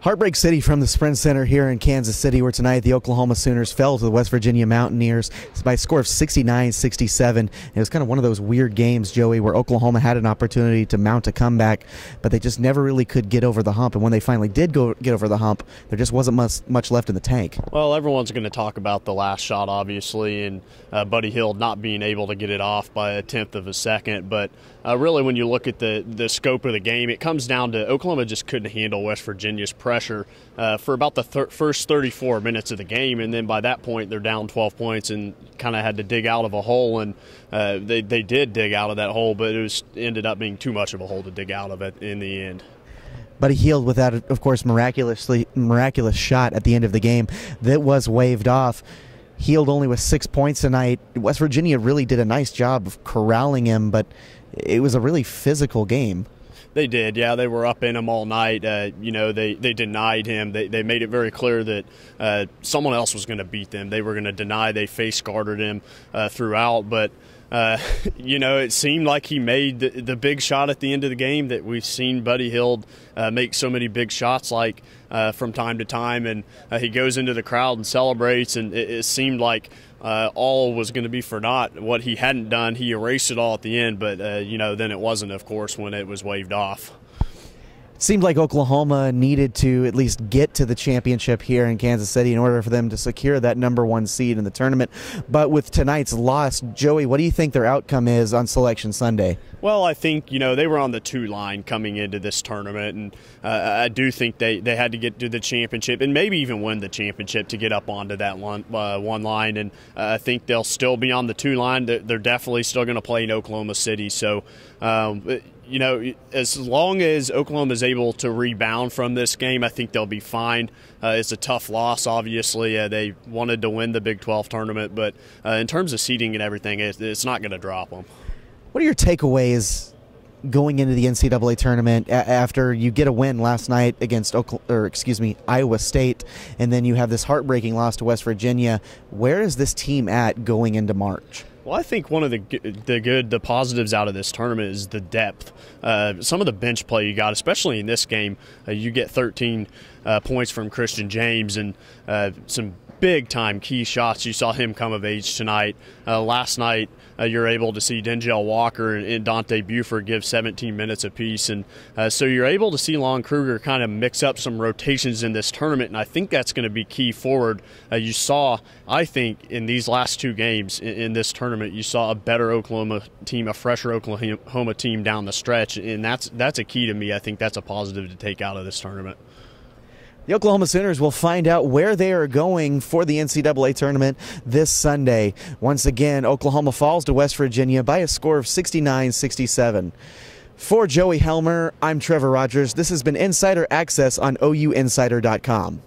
Heartbreak City from the Sprint Center here in Kansas City, where tonight the Oklahoma Sooners fell to the West Virginia Mountaineers by a score of 69-67. It was kind of one of those weird games, Joey, where Oklahoma had an opportunity to mount a comeback, but they just never really could get over the hump. And when they finally did get over the hump, there just wasn't much left in the tank. Well, everyone's going to talk about the last shot, obviously, and Buddy Hield not being able to get it off by a tenth of a second. But really, when you look at the scope of the game, it comes down to Oklahoma just couldn't handle West Virginia's pressure for about the first 34 minutes of the game, and then by that point they're down 12 points and kind of had to dig out of a hole, and they did dig out of that hole, but it ended up being too much of a hole to dig out of it in the end. But he healed with that, of course, miraculous shot at the end of the game that was waved off. Hield only with 6 points tonight. West Virginia really did a nice job of corralling him, but it was a really physical game. They did, yeah. They were up in him all night. They denied him. They made it very clear that someone else was going to beat them. They were going to deny. They face guarded him throughout. But, it seemed like he made the big shot at the end of the game that we've seen Buddy Hield make so many big shots like from time to time. And he goes into the crowd and celebrates, and it seemed like all was going to be for naught. What he hadn't done, he erased it all at the end, but, then it wasn't, of course, when it was waved off. It seemed like Oklahoma needed to at least get to the championship here in Kansas City in order for them to secure that #1 seed in the tournament. But with tonight's loss, Joey, what do you think their outcome is on Selection Sunday? Well, I think, they were on the 2 line coming into this tournament, and I do think they had to get to the championship and maybe even win the championship to get up onto that one line, and I think they'll still be on the 2 line. They're definitely still going to play in Oklahoma City, so as long as Oklahoma is able to rebound from this game, I think they'll be fine. It's a tough loss, obviously. They wanted to win the Big 12 tournament, but in terms of seeding and everything, it's not going to drop them. What are your takeaways going into the NCAA tournament after you get a win last night against Iowa State, and then you have this heartbreaking loss to West Virginia? Where is this team at going into March? Well, I think one of the positives out of this tournament is the depth. Some of the bench play you got, especially in this game, you get 13 points from Christian James and some big-time key shots. You saw him come of age tonight. Last night, you're able to see Denzel Walker and Dante Buford give 17 minutes apiece. And so you're able to see Lon Kruger kind of mix up some rotations in this tournament, and I think that's going to be key forward. You saw, I think, in these last 2 games in this tournament, you saw a better Oklahoma team, a fresher Oklahoma team down the stretch, and that's a key to me. I think that's a positive to take out of this tournament. The Oklahoma Sooners will find out where they are going for the NCAA tournament this Sunday. Once again, Oklahoma falls to West Virginia by a score of 69-67. For Joey Helmer, I'm Trevor Rogers. This has been Insider Access on OUinsider.com.